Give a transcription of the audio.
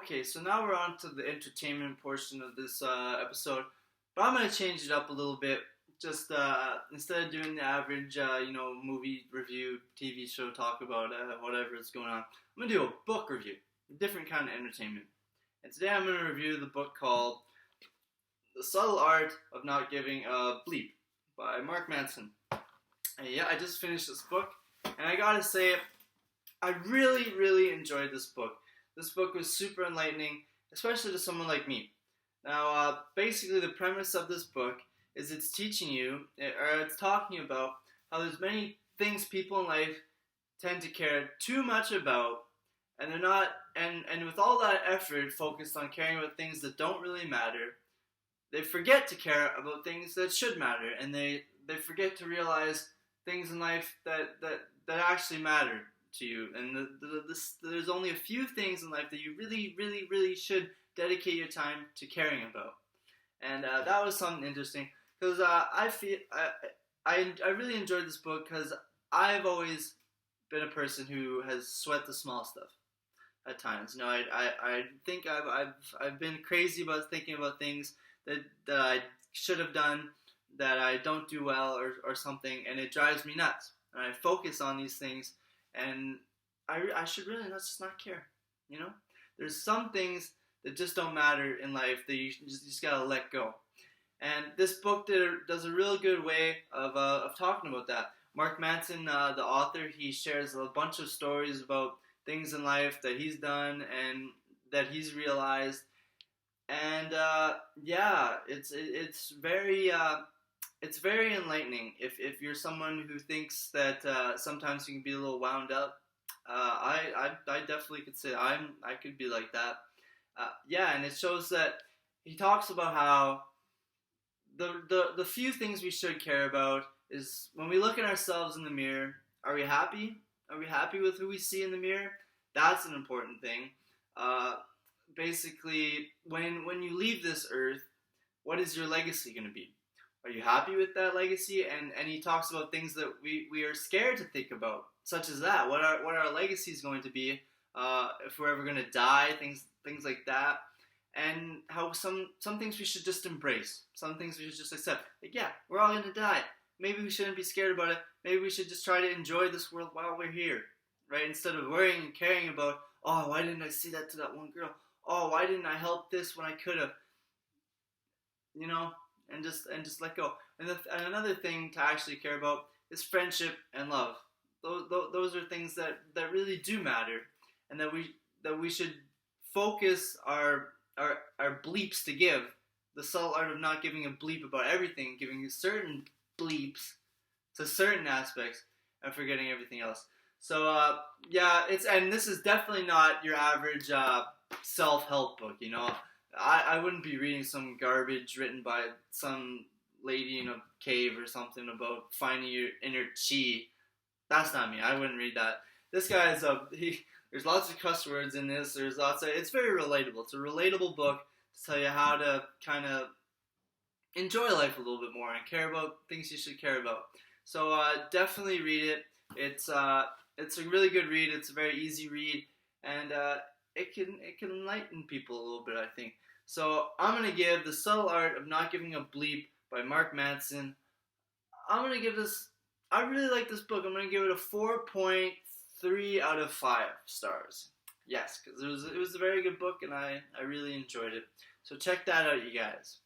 Okay, so now we're on to the entertainment portion of this episode, but I'm gonna change it up a little bit. Just instead of doing the average, movie review, TV show talk about whatever is going on, I'm gonna do a book review, a different kind of entertainment. And today I'm gonna review the book called "The Subtle Art of Not Giving a Bleep" by Mark Manson. And yeah, I just finished this book, and I gotta say, I really, really enjoyed this book. This book was super enlightening, especially to someone like me. Now, basically, the premise of this book is it's teaching you, or it's talking about how there's many things people in life tend to care too much about, and they're not, and with all that effort focused on caring about things that don't really matter, they forget to care about things that should matter, and they forget to realize things in life that actually matter to you. And there's only a few things in life that you really, really, really should dedicate your time to caring about. And that was something interesting because I really enjoyed this book because I've always been a person who has sweat the small stuff at times. You know, I think I've been crazy about thinking about things that I should have done that I don't do well or something, and it drives me nuts. And I focus on these things, and I should really just not care. You know, there's some things that just don't matter in life that you just gotta let go. And this book does a real good way of talking about that. Mark Manson, the author, he shares a bunch of stories about things in life that he's done and that he's realized. And it's very enlightening. If you're someone who thinks that sometimes you can be a little wound up, I definitely could say I could be like that. And it shows that he talks about how the few things we should care about is when we look at ourselves in the mirror. Are we happy? Are we happy with who we see in the mirror? That's an important thing. Basically, when you leave this earth, what is your legacy going to be? Are you happy with that legacy? And he talks about things that we are scared to think about, such as that. What our legacy is going to be if we're ever going to die, things like that. And how some things we should just embrace. Some things we should just accept. Like, yeah, we're all going to die. Maybe we shouldn't be scared about it. Maybe we should just try to enjoy this world while we're here, right? Instead of worrying and caring about, oh, why didn't I say that to that one girl? Oh, why didn't I help this when I could have? You know, and just let go. And another thing to actually care about is friendship and love. Those are things that really do matter, and that we should focus our bleeps to give. The subtle art of not giving a bleep about everything, giving certain bleeps to certain aspects, and forgetting everything else. So this is definitely not your average self-help book. You know, I wouldn't be reading some garbage written by some lady in a cave or something about finding your inner chi. That's not me. I wouldn't read that. This guy is there's lots of cuss words in this. It's very relatable. It's a relatable book to tell you how to kind of enjoy life a little bit more and care about things you should care about. So definitely read it. It's a really good read. It's a very easy read, and it can enlighten people a little bit, I think. So I'm gonna give The Subtle Art of Not Giving a Bleep by Mark Manson. I'm gonna give this. I really like this book. I'm gonna give it a 4.3 out of 5 stars. Yes, because it was a very good book, and I really enjoyed it. So check that out, you guys.